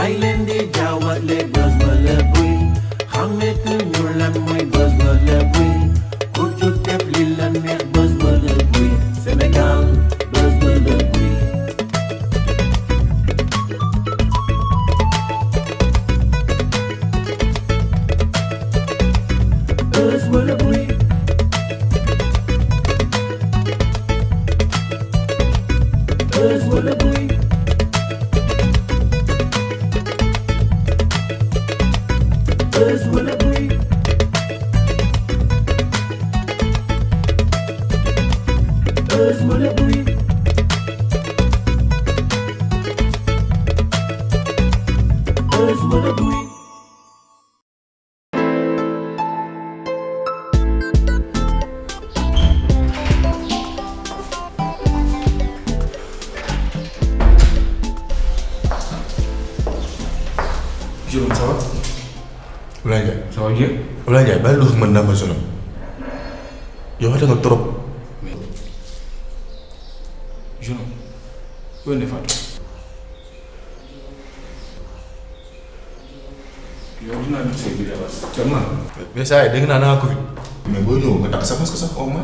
bàyyi leen di jaawale bës wala buy xamante ñu lan mooy bës wala buy ku jóg def li la neex bës wala buy Sénégal bës wala buy bës wala buy bës wala buy bës wala buy bës wala buy bës wala buy Jérôme, ça va? Oulaye Ndiaye. Ça va bien? Oulaye Ndiaye bàyyi lu mën naa ma sonal yow xate nga trop. Mais Jérôme, où est Fatou? yow dinaa dugg say biir avance. Vraiment? Mais saa yi dégg naa naa Covid. mais boo ñëw nga takk sa masque sax au moins.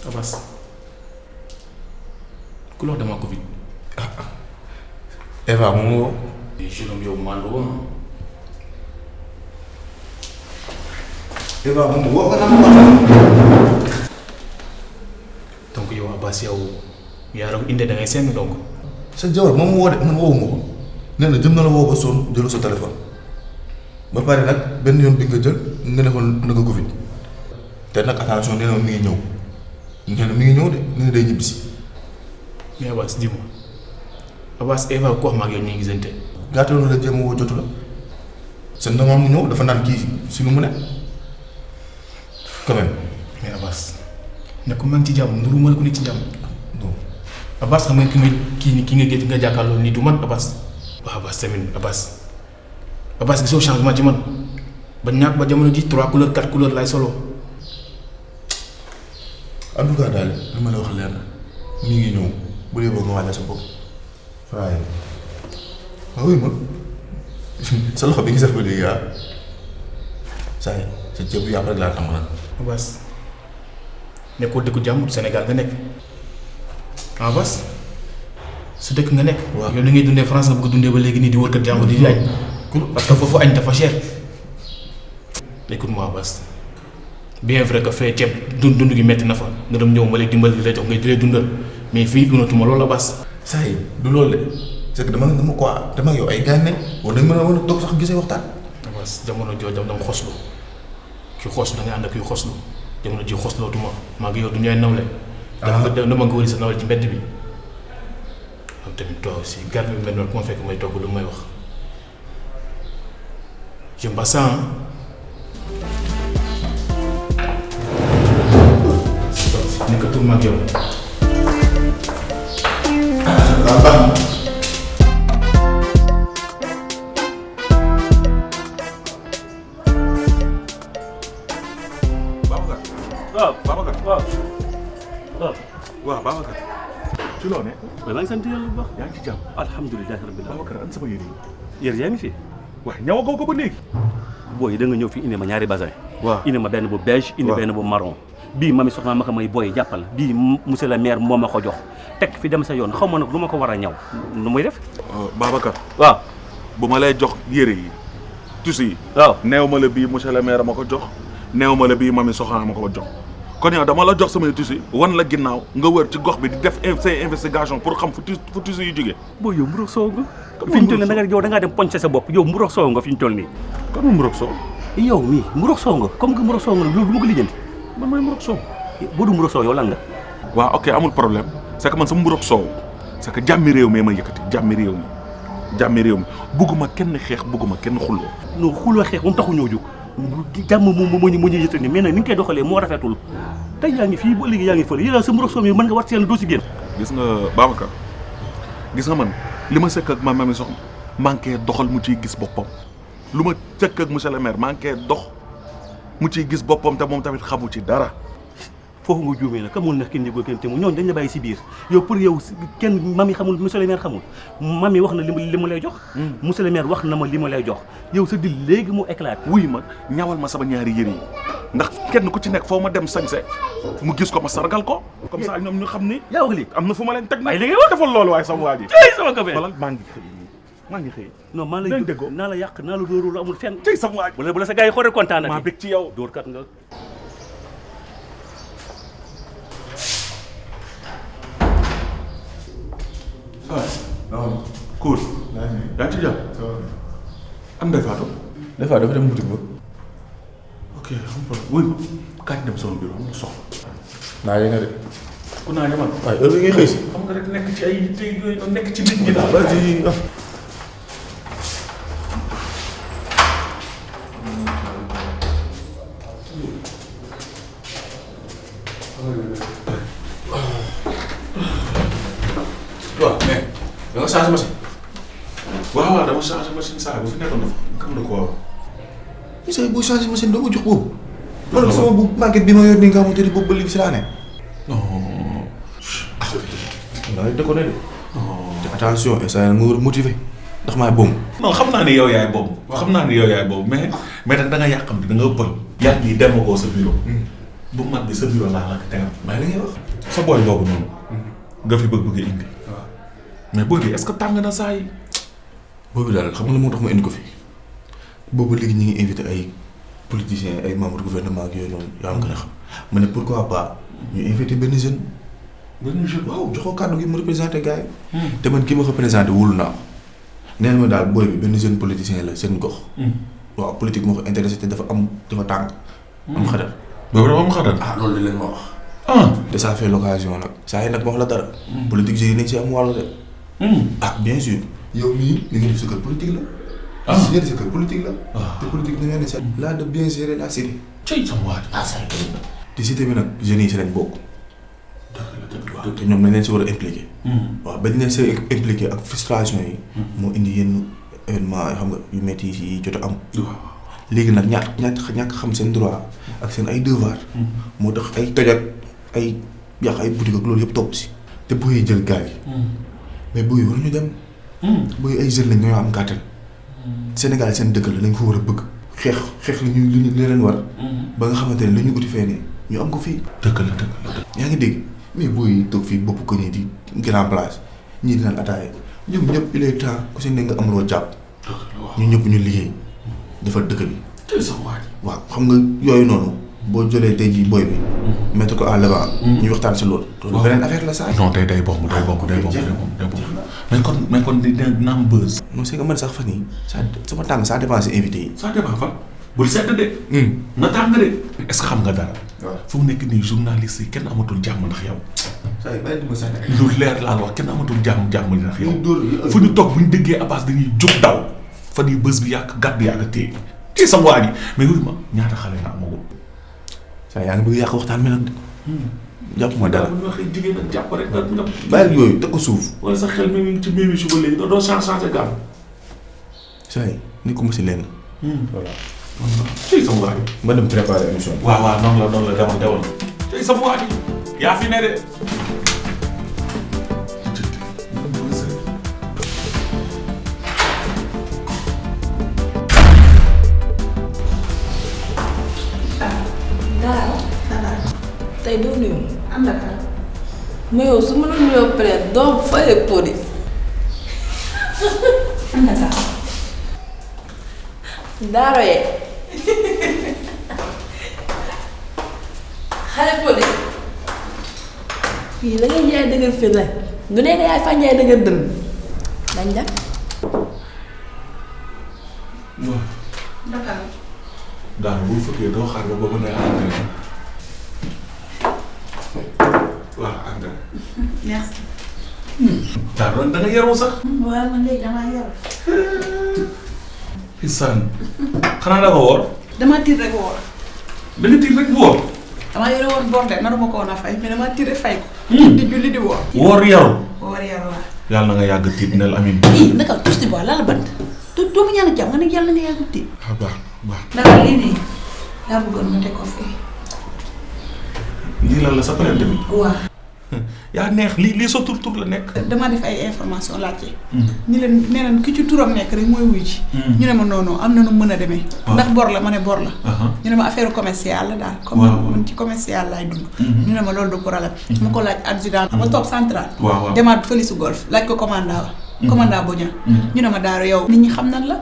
Abbas, ku la wax dama Covid. Eva moom moo. Jérôme yow mandu woon. Eva moom moo wax nga naan donc yow Abbas yow yaa doon indi da ngay seen donc. sa jawar moom moo woo de man woowuma ko nee na jëm na la woo ba sonn jëlu sa téléphone ba pare nag benn yoon bi nga jël nga ne ko na nga Covid te nag attention nee na mi ngi ñëw nee na mi ngi ñëw de nee na day ñibbisi. Mais Abbas dis-moi Abbas Eva ko wax ma ak yow ñu ngi gisante. gàttal la jéem a woo jotu la seen normal mu ñëw dafa naan kii si lu mu ne quand même. Mais Abbas ne ko maa ngi ci jàmm nuru ma la ko nekk ci jàmm. non Abbas xam nga ki nga gis nga jàkkaarloo nii du man Abbas. waaw Abbas tamit Abbas gisoo changement ci man ba ñàkk ba jamono ji 3 couleurs 4 couleurs lay solo. en tout cas daal li ma la wax leer na mi ngi ñëw bu dee bëgg nga waajal sa bopp waaye waaw oui ma sa loxo bi ngi sax ba léegi ah saa yi sa ceeb yàpp rek laa tàmm nag. Abbas nekkoo dëkku jàmm Sénégal nga nekk Abbas su dëkk nga nekk. waaw yow li ngay dundee France nga bëgg dundee ba léegi nii di wër kër jàmm di añ. parce que foofu añ dafa cher. écoute-moi Abbas bien vrai que fee ceeb dund gi metti na fa nga dem ñëw ma lay dimbali di lay jox ngay di lay dundal mais fii gunatuma loolu Abbas. saa yi du loolu de c'est que dama quoi dama yow ay gaañ nañ wala dañ mën a toog sax gisee waxtaan. Abbas jamono jooju dama xoslu ki xoslu da ngay ànd ak kuy xoslu jamono ji xoslootuma maa ngi yow du ñooy nawle. dama nga wëri sa nawle ci mbedd bi. am tamit toi aussi garde bi mel noonu ku ma fekk may togg lu may wax j'aime pas ça hein. nekkatul ma ak yow. waaw baax na. Babacar. waaw Babacar. waaw waaw. waaw Babacar. ci loo ne. mais maa ngi sant yàlla bu baax. yaa ngi ci jàmm. alhamdulilah rabbil alamin. Babacar an sama yére yi. yéen yaa ngi fi. waaw ñawagoo ko ba léegi. booy da nga ñëw fi indi ma ñaari basin. waaw indi ma benn bu beige. indi benn bu marron. bii mami soxna ma ko may booy jàppal bii monsieur le maire moo ma ko jox teg fi dem sa yoon xaw ma nag lu ma ko war a ñaw nu muy def. Babacar. waaw. bu ma lay jox yére yi. tusi yi. waaw neew ma la bii monsieur le maire ma ko jox. neew ma la bii mami soxna ma ko jox. kon yow dama la jox samay tusi wan la ginnaaw nga wër ci gox bi di def say investigation pour xam fu tusi yu jógee. booy yow mburox soow nga. fi ñu toll nii da ngaa dem poñse sa bopp yow mburox soow nga fi ñu toll nii. kan mu mburox soow. yow mii mburox soow nga comme que mburox soow nga nag loolu du ma ko lijjanti. man mooy mburox soow. boo du mburox soow yow lan nga. waaw ok amul problème c'est que man sama mburox soow c'est que jàmmi réew mi ma yëkkati jàmmi réew mi bugguma kenn xeex bugguma kenn xulloo. non xuloo xeex moom taxu ñoo jóg jàmm moom moo ñu yëttali nii mais nag ni nga koy doxalee moo rafetul tey yaa ngi fii ba léegi yaa ngi fële yéen sa mburox soow mi mën nga war seen doo si génn. gis nga Babacar gis nga man li ma sëkk ak ma mami soxna manqué doxal mu ciy gis boppam lu ma sëkk ak monsieur le maire manqué dox mu ciy gis boppam te moom tamit xamu ci dara. foofu nga juumee nag kamul na kenn yëgul kenn te mu ñooñu dañ la bàyyi si biir yow pour yow kenn mami xamul monsieur le maire xamul mami wax na li mu lay jox monsieur le maire wax na ma li ma lay jox yow sa dil léegi mu éclate wuy ma ñawal ma sama ñaari yëre yi ndax kenn ku ci nekk foo ma dem sañse mu gis ko ma sargal ko comme ça ñoom ñu xam ni yaa wax lii am na fu ma leen teg nag ay li ngay wax defal loolu waaye sama waa ji tey sama café wala maa ngi xëy non maa lay dañ déggoo naa la yàq naa la dóoróolu amul fenn tey sama waa ji bu la sa gars yi xoolee kontaan na maa bég ci yow dóor kat nga non. cool yaa ngi ci jàpp am Ndeye Fatou des fois dafa dem boutique ba. ok xam nga wuy ma kañ dem sama bureau am na soxla naa yënga de. ku naa demal waaye heure bi ngay xëy si. xam nga rek nekk ci ay yitte yooyu noonu nekk ci nit ñi daal vas-y. waaw mais da nga changé machine. waaw dama changé machine saa bu fi nekkoon dafa kam na ko waaw monsieur boo changé machine doo ma jox boobu. loolu sama bu maquette bi ma yor nii nga xamante ni boobu ba léegi si laa ne. non da ngay déconné de. te attention instant nga war a motiver ndax maay boobu. non xam naa ni yow yaay boobu xam naa ni yow yaay boobu mais nag da nga yàqam da nga ëppal yaa ngi demagoo sa bureau bu mag bi sa bureau laa la ko tegal maa li ngay wax. sa booy boobu noonu nga fi bëgg indi mais booy bi est-ce que tàng na saa yi boobu daal xam nga la moo tax ma indi ko fi boobu léegi ñu ngi invité ay politiciens ay membres gouvernement ak yooyu noonu yaa ngi gën a xam ma ne pourquoi pas ñu invité benn jeune. benn jeune waaw joxoo kàddu gi mu représenté gars yi. te man ki ma représenté wóolu naa ko. nee na ma daal booy bi benn jeune politicien la seen gox. waaw politique moo ko intéressé te dafa tàng. am xadar. boobu dafa am xadar. ah loolu lañ ma wax. ah te ça fait l'occasion nag. saa yi nag ma wax la dara. politique yi nañ si am wàllu de. ah bien sûr. yow mii li nga def sa kër politique la. ah li nga def sa kër politique la. te politique da nga ne sax. là de bien gérer la cité. cey sama waaj. ah ça te cité bi nag jeunes yi si lañ bokk. te ñoom dañ leen si war a impliqué. waaw bañ leen see impliqué ak frustration yi. moo indi yenn événement yoo xam nga yu métti yi jot a am. léegi nag ñàkk xam seen droit ak seen ay devoir. moo tax ay toj ak ay yàq ay boutique ak loolu yëpp topp si. te booy jël gaal yi. mais booy war ñu dem. booy ay jeunes lañ ñoo am kàttan. Sénégal seen dëkk la dañ ko war a bëgg. xeex li ñu leen war. ba nga xamante ne li ñu uti fee ne ñu am ko fii. dëgg la. yaa ngi dégg mais booy toog fii bopp ko nii di grand place ñii dinaan ataaya ñoom ñëpp il est temps ku si ne nga am loo jàpp. ñu ñëpp ñu liggéey defar dëkk bi. tey sama waaj. waaw xam nga yooyu noonu boo jëlee tey jii booy bi. mettre ko en avant. ñu waxtaan si loolu. loolu beneen affaire la saa. non tey day bomb mais kon dina am buzz. non c'est que man sax fan yii sama tàng ça dépend si invité yi. ça dépend fan bul sedd de. na tàng de. est-ce que xam nga dara. waaw fu mu nekk nii journaliste yi kenn amatul jàmm ndax yow. saa yu bàyyi ma sànni. lu leer laa wax kenn amatul jàmm ndax yow. fu ñu toog bu ñu déggee Abass dañuy jóg daw. fan yii bës bi yàq gàtt bi yàq téye téye sama waa ji mais wuyu ma ñaata xale nga amagul. saa yaa ngi bëgg yàq waxtaan bi nag de. jàpp ma dara bu ñu waxee jigéen ak jàpp rek nga. bàyyi yooyu teg ko suuf. wala sa xel mi ngi ci mbir mi suba léegi doo changé gàmm. saa yi nekkuma si lenn. voilà. tey sama waa ji. ma dem préparer émission bi. waaw noonu la demal. tey sama waa ji yaa fi ne de. tey doo nuyu. am na kan. mais yow su ma la nuyoo peut-être doo fayee police. am na kan. Daaro yee. xale police. fii da ngay jaay dëgër fii la. du nekk yaay fa jaay dëgër dënn. dañ dem. waaw. Dakar. daanaka bu fekkee doo xaar ba boobu nee waaw engrais. merci. daanaka da nga yaroo sax. waaw man léegi damaa yor. Isaan xanaa da nga woor. damaa tiit rek woor. da nga tiit rek woor. damaa yore woon bor de naruma ko woon a fay mais damaa tiit rek fay ko. di julli di woor. woor yaru. woor yaru waaw. yàlla na nga yàgg tiit nel amin. ii naka tus di bois lala bant. doo ma ñaan jàmm nga ne yàlla na nga yàgg tiit. baax. ndax lii nii yaa bëggoon ma teg ko fii. lii lan la sa plainte bi. waaw. yaa neex lii sa tur la nekk. dama def ay information laajte. ñu leen nee nañ ki ci turam nekk rek mooy wuy ji. ñu ne ma non am na nu mën a demee. ndax bor la ma ne bor la. ñu ne ma affaire commerciale la daal. comme man ci commercial laay dund. ñu ne ma loolu du problème. ma ko laaj adjudant. ma toog central. demaat fële su golf laaj ko commandant wa. commandant Boña. ñu ne ma Daaro yow nit ñi xam nan la.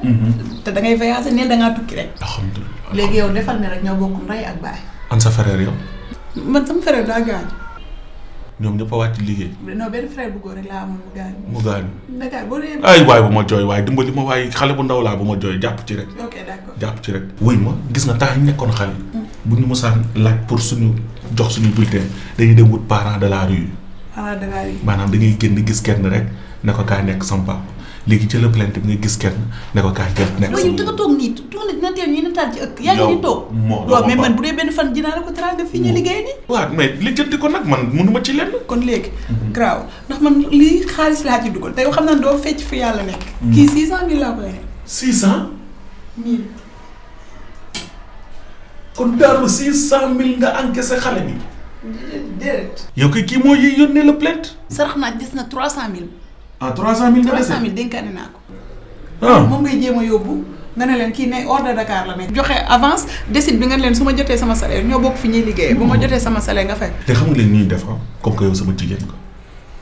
te da ngay voyager neen da ngaa tukki rek. alhamdulilah léegi yow defal ne rek ñoo bokk ndey ak baay. an sa frère yow. man sama frère daa gaañ. ñoom ñëpp a wàcc liggéey. non benn frère bu góor rek laa amoon mu gaañu. Dakar boo dee. ay waay bu ma jooy waaye dimbali ma waaye xale bu ndaw laa bu ma jooy jàpp ci rek. ok d'accord jàpp ci rek. wuy ma gis nga temps yi nekkoon xale. bu ñu mosaan laaj pour suñu jox suñu bulletin dañuy dem wut parent de la rue. parent de la rue. maanaam da ngay génn gis kenn rek ne ko kaay nekk sama papa léegi ci la plainte bi nga gis kenn ne ko kaay nekk sama. waaye yow da nga toog nii toog na dina teel ñu ne taal ci ëkk. yaa ngi nii toog waaw mais man bu dee benn fan dinaa la ko teraanga fii ñu liggéey nii. waaw mais li jëndi ko nag man mënuma ci lenn. kon léegi. graaw ndax man lii xaalis laa ci dugal te yow xam naa doo fecc fi yàlla nekk. kii 600 000 laa koy def. 600 000. kon Darou 600 000 nga encaissé xale bi. déedéet. yow kii moo yiy yónnee la plainte. sarax naa gis na 300 000. ah 300 000 nga dese 300 000 dénkaane naa ko. moom ngay jéem a yóbbu nga ne leen kii ne hors de Dakar la nekk. joxe avance décide bi nga ne leen su ma jotee sama salaire ñoo bokk fi ñuy liggéeyee. bu ma jotee sama salaire nga fay. te xam nga leen ñuy def comme que yow sama jigéen nga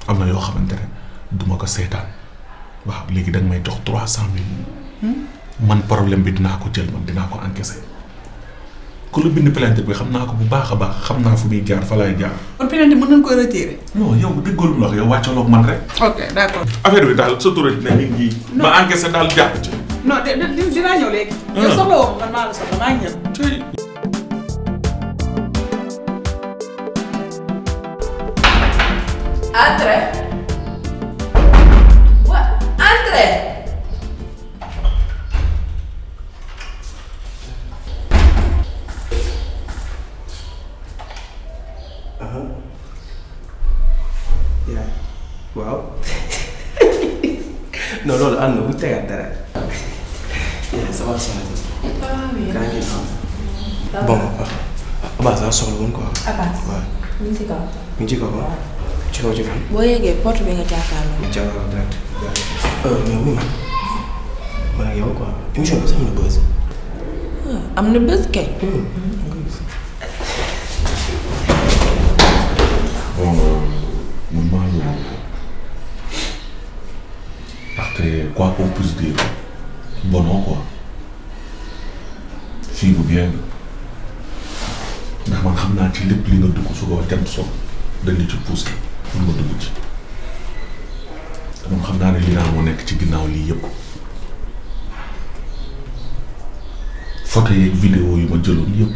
am na yoo xamante ne duma ko seetaan waaw léegi danga may jox 300 000 man problème bi dinaa ko jël man dinaa ko encaissé ku la bind plainte bi xam naa ko bu baax a baax xam naa fu muy jaar fa laay jaar. kon plainte mën nañu koy retirer. non yow déggoolu ma wax yow wàccaloog man rek. ok d'accord. affaire bi daal sa tur ne nit ñi. ma encaissé daal jàpp ci. non dinaa ñëw léegi. yow soxla woo man maa la soxla maa ngi ñëw. Entrez. Entrez. waaw non loolu ànd na bu tegaat dara. ça va ça va. bon Abass daa soxla woon quoi. Abass. waaw mi ngi ci kaw. mi ngi ci kaw waaw. ci kaw ci fan. boo yeggee porte bi nga jàkkaarloo. ma jàkkaarloo direct. mais oui man ak yow quoi émission bi sax am na buzz. am na buzz kay. bon man maa ngi ndaxte quoi qu'on puisse dire bonoo quoi fii bu bien ndax man xam naa ci lépp li nga dugg su ko jant so dañ la ci poussé pour nga dugg ci te man xam naa ne li naa moo nekk ci ginnaaw lii yëpp photo yeeg vidéo yu ma jëloon yëpp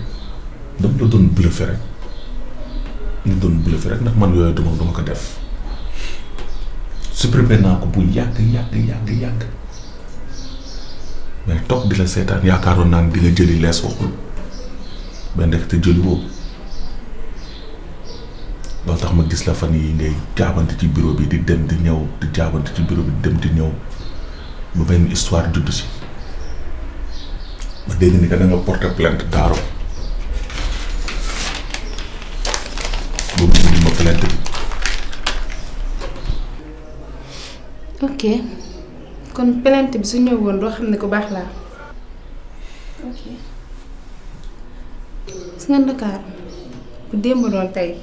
dama la doon bluffé rek ñu doon bluffé rek ndax man yooyu duma ko def supprimé naa ko bu yàgg mais toog di la seetaan yaakaaroon naa ne di nga jëli lees waxul ba ndekk te jëli boobu loolu tax ma gis la fan yi ngay jaabante ci bureau bi di dem di ñëw di jaabante ci bureau bi di dem di ñëw ba benn histoire judd si ma dégg ni que da nga porter plainte Daaro boobu indi ma plainte bi. ok kon plainte bi su ñëwoon doo xam ne ku baax laa. ok su nga Dakar bu démb doon tey.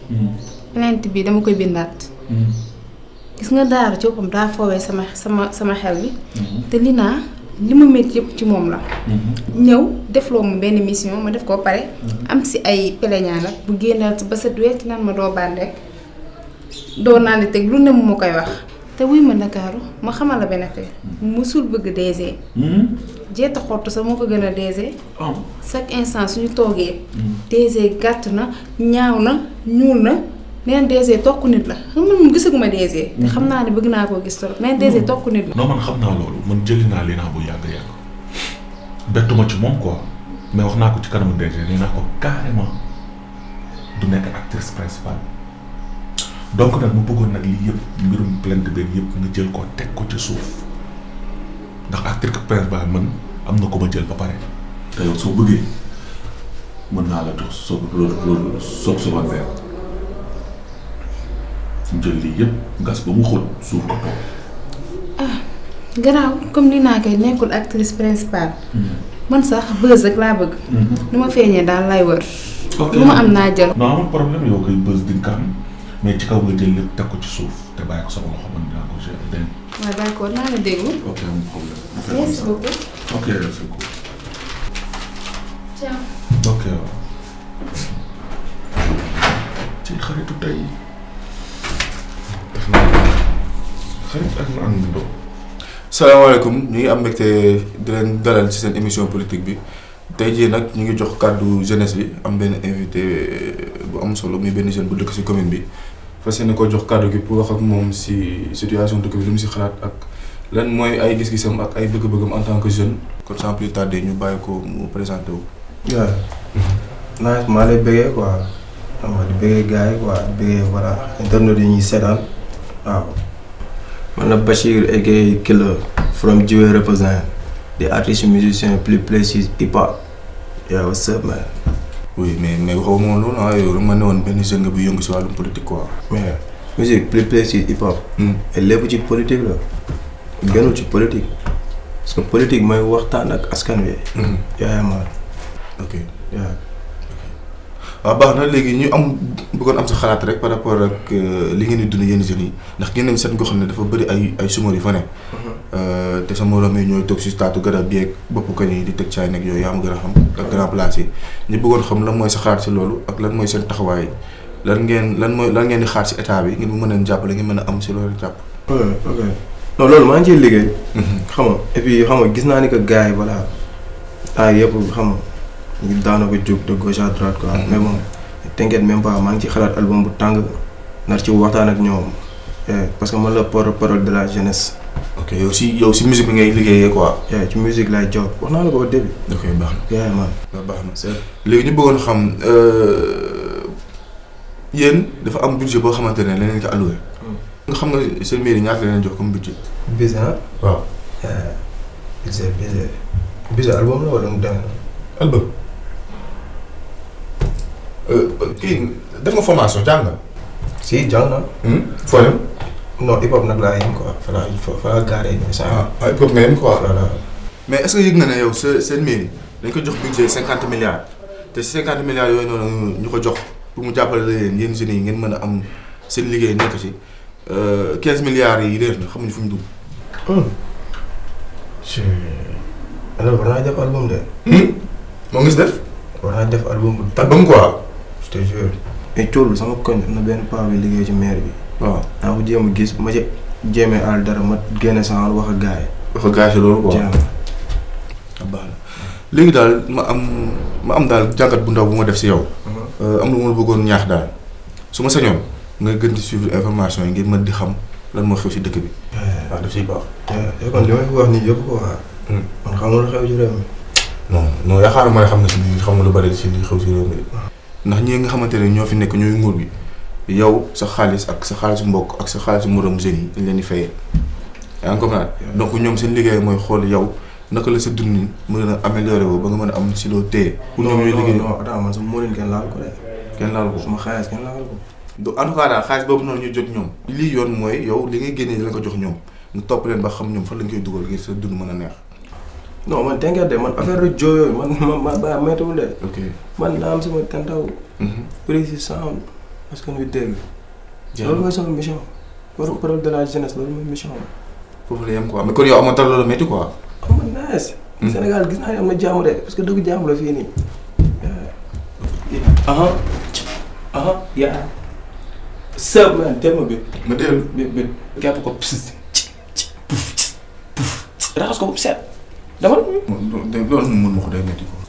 plainte bi dama koy bindaat. gis nga Daaro ci boppam daa foowee sama xel bi. te li naa li ma métti yëpp ci moom la. ñëw defloo ma benn mission ma def ko pare. am si ay plaignant nag bu génnal ba set wecc naan ma doo bànn rek doo naan di teg lu ne mu ma koy wax. te wuy ma Ndakaaru ma xamal la benn affaire musul bëgg DG. jeeta xottu sax moo ko gën a DG. chaque instant suñu toogee. DG gàtt na ñaaw na ñuul na neen DG tokk nit la xam nga moom gisaguma DG. te xam naa ne bëgg naa koo gis trop neen DG tokk nit la. non man xam naa loolu man jëli naa li naa bu yàgg bettuma ci moom quoi mais wax naa ko ci kanamu DG nee naa ko carrément du nekk actrice principale. donc nag mu bëggoon nag lii yëpp mbirum plainte beeg yëpp nga jël ko teg ko ci suuf ndax actrice principale man am na ko ma jël ba pare te yow soo bëggee mën naa la jox loolu suba weer jël lii yëpp gas ba mu xóot suuf ko toog. garaaw comme ni naa koy nekkul actrice principale. man sax buzz rek laa bëgg. nu ma feeñee daal lay wër. ok lu ma am naa jël. non amul problème yow koy buzz di nga am mais ci kaw nga jël lépp teg ko ci suuf te bàyyi ko sama loxo man dinaa ko gérer dégg nga. waaw d'accord naa la déglu. ok amul problème. merci beaucoup. ok merci beaucoup. ciao. ok waaw. ci xaritu tey def naa xarit ak na àndandoo. salaamaaleykum ñu ngi am mbégte di leen dalal ci seen émission politique bi tey jii nag ñu ngi jox kàddu jeunesse bi am benn invité bu am solo muy benn jeune bu dëkk ci commune bi fas yéene ko jox kàddu gi pour wax ak moom ci situation dëkk bi lu mu ci xalaat ak lan mooy ay gis-gisam ak ay bëgg-bëggam en tant que jeune kon sans plus tarder ñu bàyyi ko mu présenté wu. waaw naa maa lay bëggee quoi xam nga di bëggee gars yi quoi di bëggee voilà internet yi ñuy seetaan waaw. man la Bachir aka Killer from Jiwe represent the artist musicien plus précis hip hop. Yeah, what's up man? oui mais waxoo moom loolu ah yow ma ne woon benn jeune nga bu yëngu ci wàllum politique quoi. mais musique plus précis hip hop. et lépp ci politique la. gënul ci politique. parce que politique mooy waxtaan ak askan wi. yaa man. ok waaw. waaw baax na léegi ñu bëggoon am sa xalaat rek par rapport ak li ngeen di dund yenn jeunes yi ndax gën nañ seen gox ne dafa bëri ay sumar yu fa ne. te sa morom yi ñooy toog si taatu garab bi ak bopp kañ yi di teg caay nag yooyu yaa ma gën a xam ak grand place yi ñu bëggoon xam lan mooy sa xalaat si loolu ak lan mooy seen taxawaay lan ngeen di xaar si état bi ngeen mu mën a jàppale ngeen mën a am si loolu jàpp. ok non loolu maa ngi ciy liggéey. xam nga et puis xam nga gis naa ni que gars yi voilà temps yëpp xam nga ñu daanaka jóg de gauche à droite quoi. mais bon t'inquiète même pas maa ngi ci xalaat album bu tàng nar ci waxtaan ak ñoom parce que man la porte-parole de la jeunesse. ok yow si musique bi ngay liggéeyee quoi. ci musique laay job wax naa la ko au début. ok baax na. man baax na léegi ñu bëggoon xam yéen dafa am budget boo xamante ne leneen ko alloué. nga xam nga seen mairie ñaata leen jox comme budget. budget waaw. budget album la wala mu demee album. kii def nga formation jàng nga. si jàng na. foo dem. non hip hop nag laa yem quoi fa laa gaaree nii saa. hip hop nga yem quoi. voilà. mais est-ce que yëg nga ne yow seen mairie dañ ko jox budget 50 milliards te 50 milliards yooyu noonu ñu ko jox pour mu jàppale la yéen jeunes yi ngeen mën a am seen liggéey nekk ci 15 milliards yi réer na xamuñu fu ñu dugg. alors war naa def album de. moo ngi si def. war naa def album bu. album quoi. je te jure. mais Thiolou sama koñ am na benn paa bi liggéey ci maire bi. waaw naa ko jéem a gis ma ci jéemee àll dara ma génne sama wax ak gars yi. wax ak gars yi si loolu quoi. baax na léegi daal ma am daal jàngat bu ndaw bu ma def si yow. am na ma bëggoon ñaax daal su ma sañoon nga gën di suivre information yi ngir mën di xam lan moo xew si dëkk bi. waaw daf siy baax. kon li may wax nii yëpp ko waa. man xamul xew ci réew mi. non yaakaaruma ne xam nga si xam nga lu bari si li xew si réew mi de. ndax ñi nga xamante ne ñoo fi nekk ñooy nguur gi yow sa xaalis ak sa xaalisu mbokk ak sa xaalisu moroom jeunes yi dañ leen di fayee. yaa ngi comprendre donc ñoom seen liggéey mooy xool yow naka la sa dundin mën a amélioré wu ba nga mën a am si loo téye. pour ñoom ñooy liggéey non attends man sama moo kenn laal ko de. kenn laal ko sama xaalis kenn laal ko. donc en tout cas daal xaalis boobu noonu ñu jot ñoom. lii yoon mooy yow li ngay génnee di la ko jox ñoom nga topp leen ba xam ñoom fan lañ koy dugal ngir sa dund mën a neex. non man t'inquiète de man affaire de joo yooyu man ba méttiwul de. ok man naa am sama tentaw. précis sans parce que ñu dégg. loolu mooy sama mission. porte-parole de la jeunesse loolu mooy mission. foofu la yem quoi mais kon yow amoon dara loolu métti quoi. am na nice. Sénégal gis naa ne am na jàmm de parce que dëgg jàmm la fii nii. yaa. sëb man teel ma bi. ma dellu bi képp ko raxas ko bu set. dafa. loolu mun ma ko day métti quoi.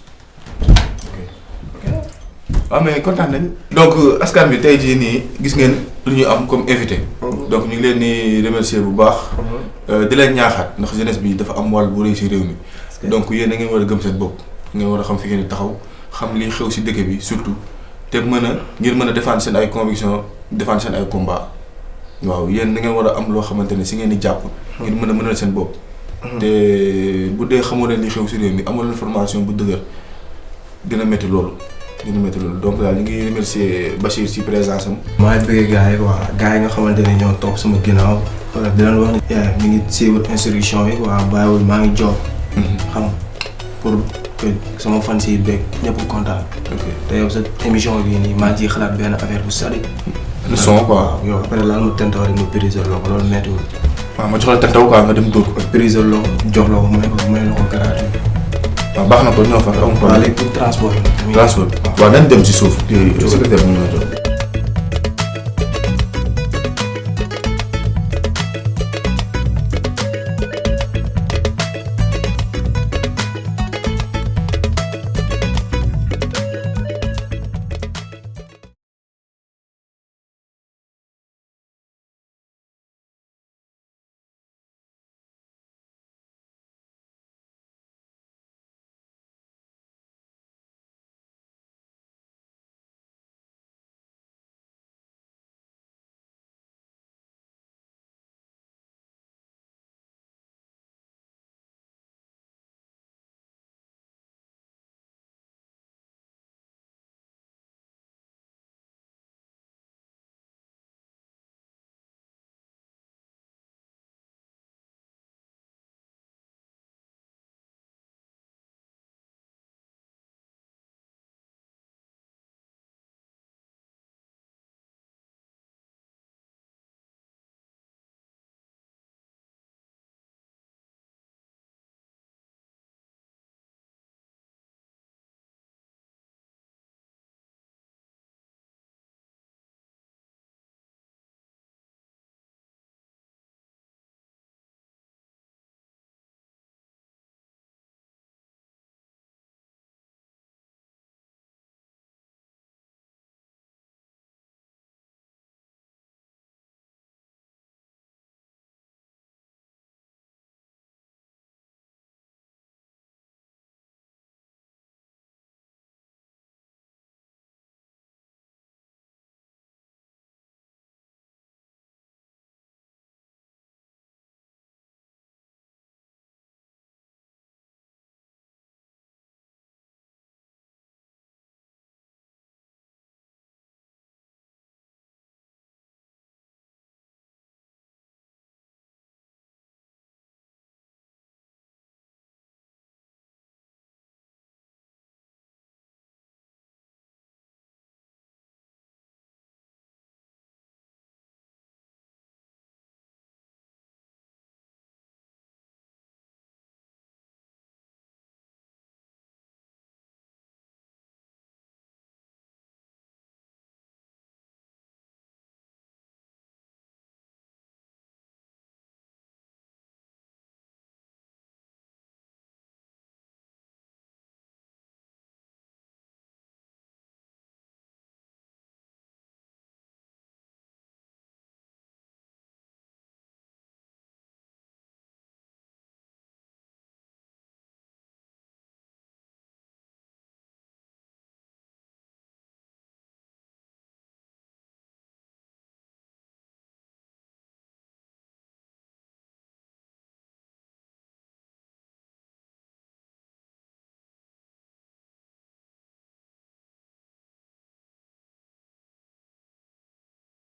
ok waaw mais kontaan nañ. donc askan bi tey jii nii gis ngeen lu ñu am comme invité. donc ñu ngi leen di remercier bu baax. di leen ñaaxaat ndax jeunesse bi dafa am wàll bu rëy si réew mi. donc yéen da ngeen war a gëm seen bopp. ngeen war a xam fi ngeen di taxaw xam li xew si dëkk bi surtout te ngir mën a défendre seen ay convictions défendre seen ay combats waaw yéen da ngeen war a am loo xamante ne si ngeen di jàpp. ngir mën a mënal seen bopp. te bu dee xamoo leen li xew si réew mi amoo leen formation bu dëgër dina métti loolu. dina métti loolu donc daal ñu ngi remercier Bachir ci présence am. maa ngi bëgg gars yi quoi gars yi nga xamante ne ñoo toog sama ginnaaw wala di leen wax ne mi ngi suivre instruction yi quoi bàyyiwul maa ngi job xam pour que sama fan si beeg ñëpp kontaan. te yow sa émission bii nii maa ngi ciy xalaat benn affaire bu sali. le son quoi. yow après laal ma tentaw rek ma prise loo ko loolu méttiwul. waaw ma jox la tentaw quoi nga dem dóor ko. prise loo jox la ko may la ko gratuit. waaw baax na ko ñoo fa am. waaw léegi pour transport yi. transport waaw nañ dem si suuf. secrétaire bi ñu la jox.